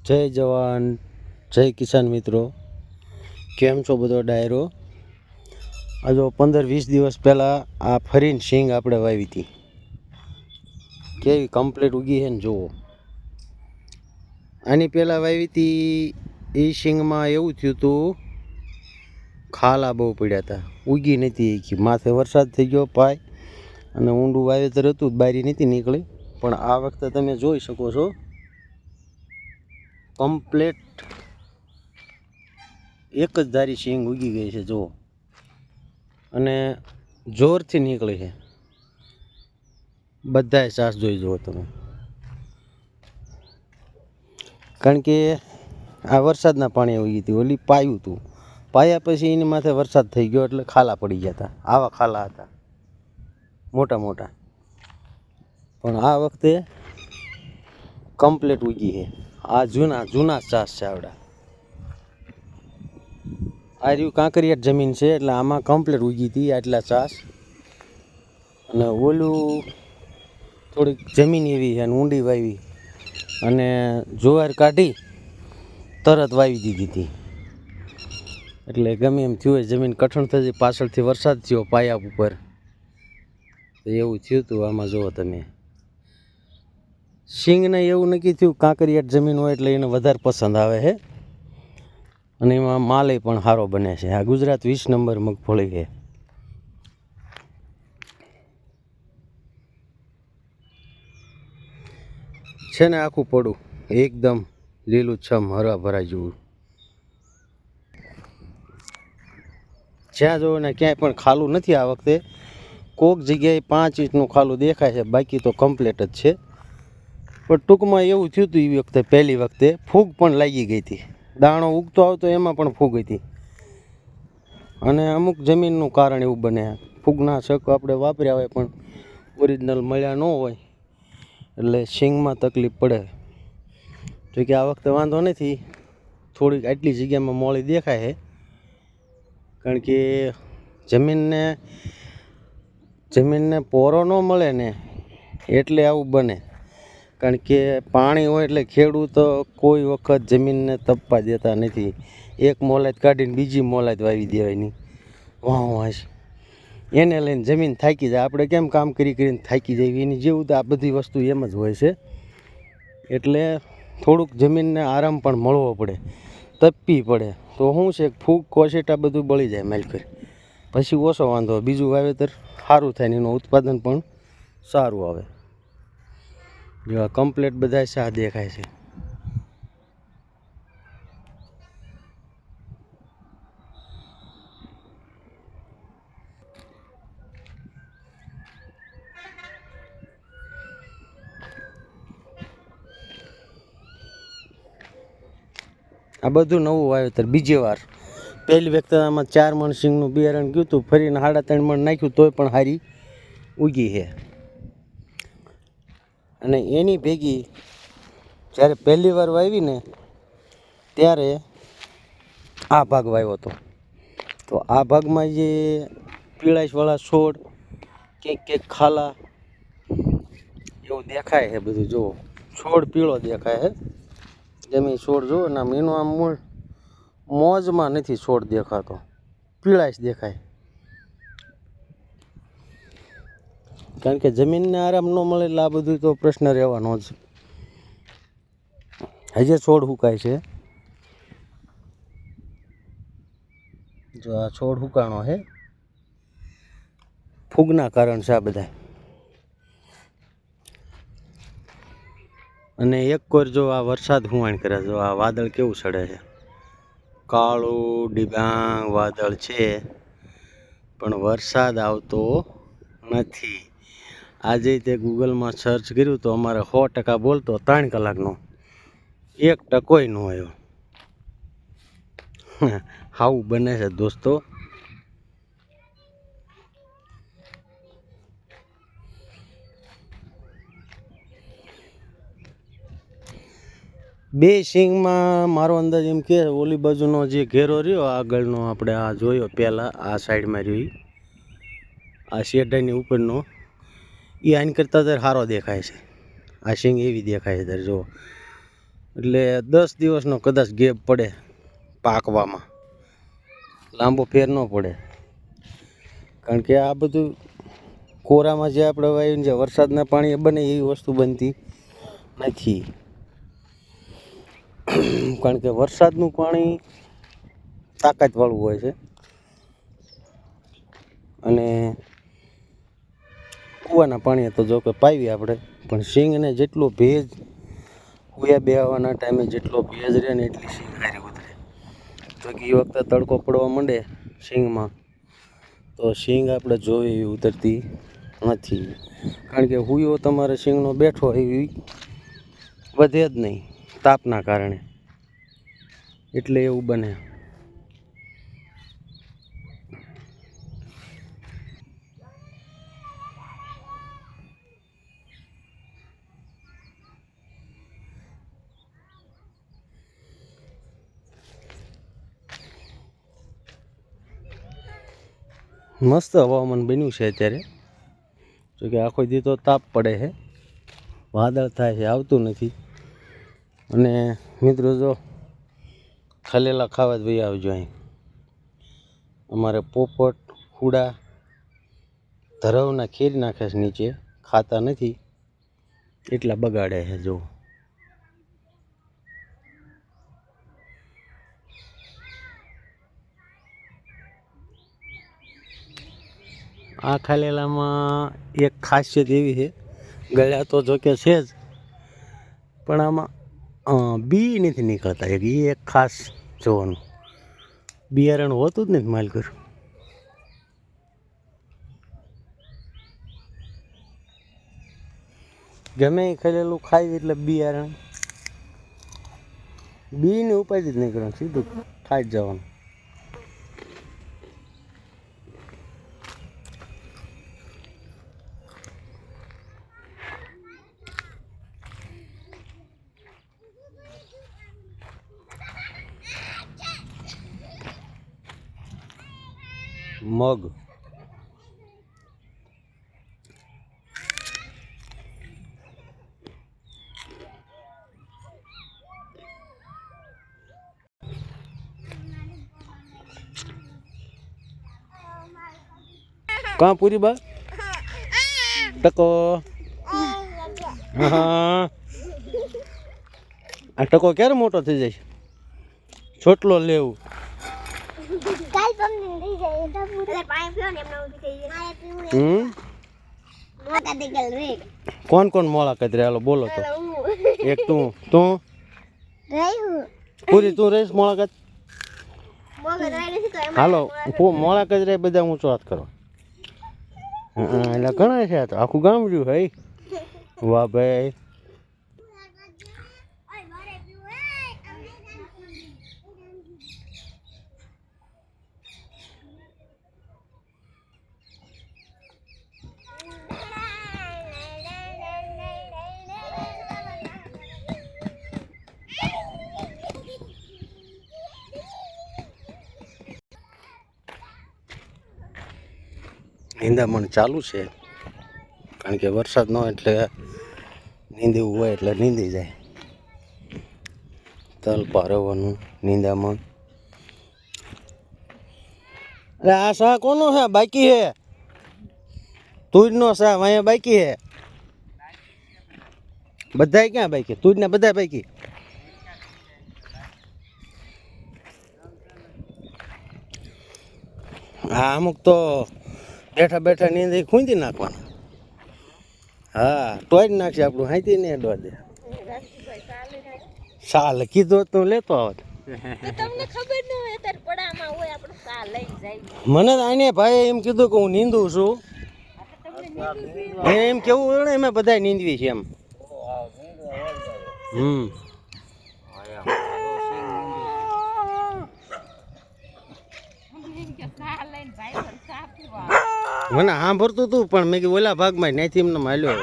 જય જવાન જય કિસાન મિત્રો, કેમ છો બધો ડાયરો? આજો 15-20 દિવસ પહેલાં આ ફરીને સિંગ આપણે વાવી હતી, કેવી કમ્પ્લીટ ઉગી છે ને જુઓ. આની પહેલાં વાવી હતી એ સિંગમાં એવું થયું હતું, ખાલા બહુ પડ્યા હતા, ઉગી નથી એકી. માથે વરસાદ થઈ ગયો પાય અને ઊંડું વાવેતર હતું, બારી નથી નીકળી. પણ આ વખતે તમે જોઈ શકો છો કમ્પ્લેટ એક જ ધારી સિંગ ઉગી ગઈ છે જુઓ, અને જોરથી નીકળી છે. બધાય સાસ જોઈ જુઓ તમે, કારણ કે આ વરસાદના પાણી ઉગી હતી. ઓલી પાયું હતું, પાયા પછી એની માથે વરસાદ થઈ ગયો એટલે ખાલા પડી ગયા હતા. આવા ખાલા હતા મોટા મોટા, પણ આ વખતે કમ્પ્લેટ ઉગી છે. આ જૂના ચાસ છે આવડા. આ રહ્યું કાંકરિયાટ જમીન છે એટલે આમાં કમ્પ્લેટ ઉગી હતી આટલા ચાસ. અને ઓલું થોડીક જમીન એવી છે અને ઊંડી વાવી અને જુવાર કાઢી તરત વાવી દીધી હતી. એટલે ગમે એમ થયું હોય, જમીન કઠણ થઈ પાછળથી વરસાદ થયો પાયા ઉપર, તો એવું થયું હતું. આમાં જુઓ તમે, સિંગને એવું નક્કી થયું કાંકરિયાટ જમીન હોય એટલે એને વધારે પસંદ આવે છે અને એમાં માલે પણ સારો બને છે. આ ગુજરાત 20 નંબર મગફળી છે ને આખું પડું એકદમ લીલું છમ હરા ભરા જેવું. જ્યાં જોવો ને ક્યાંય પણ ખાલું નથી. આ વખતે કોક જગ્યાએ 5 ઇંચનું ખાલું દેખાય છે, બાકી તો કમ્પ્લીટ જ છે. પણ ટૂંકમાં એવું થયું હતું એ વખતે, પહેલી વખતે ફૂગ પણ લાગી ગઈ હતી. દાણો ઉગતો આવતો એમાં પણ ફૂગ હતી. અને અમુક જમીનનું કારણ એવું બને, ફૂગનાશક આપણે વાપર્યા હોય પણ ઓરિજિનલ મળ્યા ન હોય એટલે સિંગમાં તકલીફ પડે. જો કે આ વખતે વાંધો નથી, થોડીક આટલી જગ્યામાં મોળી દેખાય છે. કારણ કે જમીનને પોરો ન મળે ને એટલે આવું બને. કારણ કે પાણી હોય એટલે ખેડૂત કોઈ વખત જમીનને તપવા દેતા નથી. એક મોલાત કાઢીને બીજી મોલાત વાવી દેવાની વાંસ, એને લઈને જમીન થાકી જાય. આપણે કેમ કામ કરીને થાકી જાય એની જેવું તો આ બધી વસ્તુ એમ જ હોય છે. એટલે થોડુંક જમીનને આરામ પણ મળવો પડે, તપવી પડે. તો શું છે, ફૂગ કોશેટા બધું બળી જાય માલકર, પછી ઓછો વાંધો, બીજું વાવેતર સારું થાય ને એનું ઉત્પાદન પણ સારું આવે. જેવા કમ્પ્લેટ બધા શાહ દેખાય છે. આ બધું નવું વાવેતર બીજી વાર. પહેલી વખતે આમાં 4 મણ સિંગનું બિયારણ ગયું હતું, ફરીને 3.5 મણ નાખ્યું તોય પણ સારી ઉગી છે. અને એની ભેગી જ્યારે પહેલી વાર વાવી ને ત્યારે આ ભાગ વાવ્યો હતો. તો આ ભાગમાં જે પીળાશવાળા છોડ, ક્યાંક ખાલા એવું દેખાય છે બધું. જુઓ, છોડ પીળો દેખાય છે. જમીન છોડ જુઓ ને આમ એનું આમ મૂળ મોજમાં નથી છોડ દેખાતો, પીળાશ દેખાય. કારણ કે જમીનને આરામ ન મળે એટલે આ બધું તો પ્રશ્ન રહેવાનો જ. હજી છોડ હુકાય છે, જો આ છોડ હુકાણો છે, ફૂગના કારણ છે આ બધા. અને એક કોર જો આ વરસાદ હુવાણ કરે, જો આ વાદળ કેવું ચડે છે, કાળું ડિબાંગ વાદળ છે પણ વરસાદ આવતો નથી. આજે તે ગૂગલમાં સર્ચ કર્યું તો અમારે 100% બોલતો 3 કલાકનો 1% ન આવ્યો. આવું બને છે દોસ્તો. બે સિંગમાં મારો અંદાજ એમ કે ઓલી બાજુનો જે ઘેરો રહ્યો આગળનો, આપણે આ જોયો પહેલાં આ સાઈડમાં રહ્યો, આ શેઢાની ઉપરનો, એ આની કરતાં ત્યારે સારો દેખાય છે. આ સિંગ એવી દેખાય છે ત્યારે જુઓ. એટલે 10 દિવસનો કદાચ ગેપ પડે પાકવામાં, લાંબો ફેર ન પડે. કારણ કે આ બધું કોરામાં જે આપણે વાવીને જે વરસાદના પાણીએ બને એવી વસ્તુ બનતી નથી. કારણ કે વરસાદનું પાણી તાકાતવાળું હોય છે અને કૂવાના પાણીએ તો જો કે પાવી આપણે, પણ સિંગને જેટલો ભેજ કૂયા બેહવાના ટાઈમે જેટલો ભેજ રહે ને એટલી સિંગ હારી ઉતરે. જો કે એ વખતે તડકો પડવા માંડે સિંગમાં તો સિંગ આપણે જોઈએ એવી ઉતરતી નથી. કારણ કે હુયો તમારે સિંગનો બેઠો એવી વધે જ નહીં તાપના કારણે, એટલે એવું બને. મસ્ત હવામાન બન્યું છે અત્યારે, જોકે આખો દી તો તાપ પડે છે, વાદળ થાય છે, આવતું નથી. અને મિત્રો જો ખલેલા ખાવા જ ભાઈ આવજો. અહીં અમારે પોપટ હુડા ધરવના ખીર નાખે છે નીચે, ખાતા નથી એટલા બગાડે છે. જો આ ખાલેલામાં એક ખાસિયત એવી છે, ગળ્યા તો જોકે છે જ, પણ આમાં બી નથી નીકળતા. એક ખાસ જોવાનું, બિયારણ હોતું જ નથી માલકર. ગમે એ ખલેલું ખાઈ એટલે બિયારણ બીને ઉપાડી જ નહીં કરવાનું, સીધું ખાઈ જ જવાનું. મગ કાં પૂરી બા ટકો. હા આ ટકો ક્યારે મોટો થઈ જાય? છોટલો લેવું. કોણ કોણ મોળા કતરે? હાલો બોલો તો. એક તું પૂરી તું રહીશ મોળા કત? હાલો મોળા કતરે બધા ઊંચો હાથ કરો. એટલે ઘણા છે, તો આખું ગામ રહ્યું. હે વાહ ભાઈ. નીંદામણ ચાલુ છે, કારણ કે વરસાદ ન હોય એટલે નીંદવું હોય એટલે નીંદી જાય. તલ પારવવાનું નીંદામણ. અરે આ શાહ કોનો છે? બાકી હે તુજનો શાહ અહીંયા બાકી હે. બધાય ક્યાં બાકી? તુજના બધા બાકી. હા અમુક તો બેઠા બેઠા નીંદી ખૂંદી નાખવાનું. હા તોય જ નાખશે આપણું, હાઈથી ને અડવા દે. સાલ કીધું તો લેતો આવત. તમને ખબર ન હોય અત્યારે પડામાં હોય આપણે સા લઈ જાય. મને આને ભાઈ એમ કીધું કે હું નીંદું છું, એમ કેવું હોય ને એમાં બધા નીંદવી છે એમ. મને સાંભળતું હતું પણ મેં કીધું ઓલા ભાગમાં ત્યાંથી એમને માલ્યો.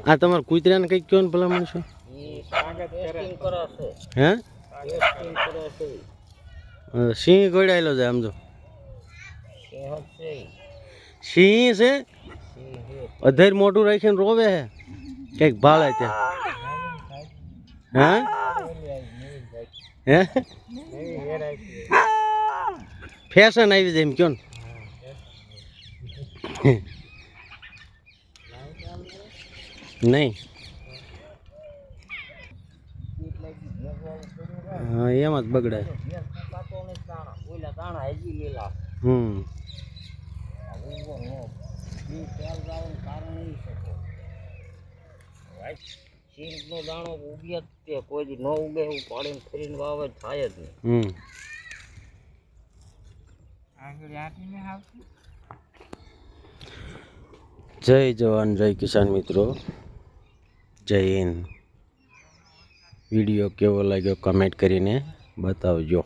આ તમારે કૂતરાને કંઈક કયો ને ભલામણ છે? હે સિંહ ગોડાયેલો છે આમ તો. સિંહ છે અધેર મોઢું રાખીને રોવે છે. કંઈક ભાળે ત્યાં હા હે ફેશન આવી જાય એમ કયો ને નહીં હા એમ જ બગડાય હમ નો દાણો ઉગે તે કોઈ દી ન ઉગે એવું પાડીને ફરીને વાવે થાય જ નહીં. જય જવાન જય કિસાન મિત્રો, જય હિન્દ. વિડીયો કેવો લાગ્યો કમેન્ટ કરીને બતાવજો.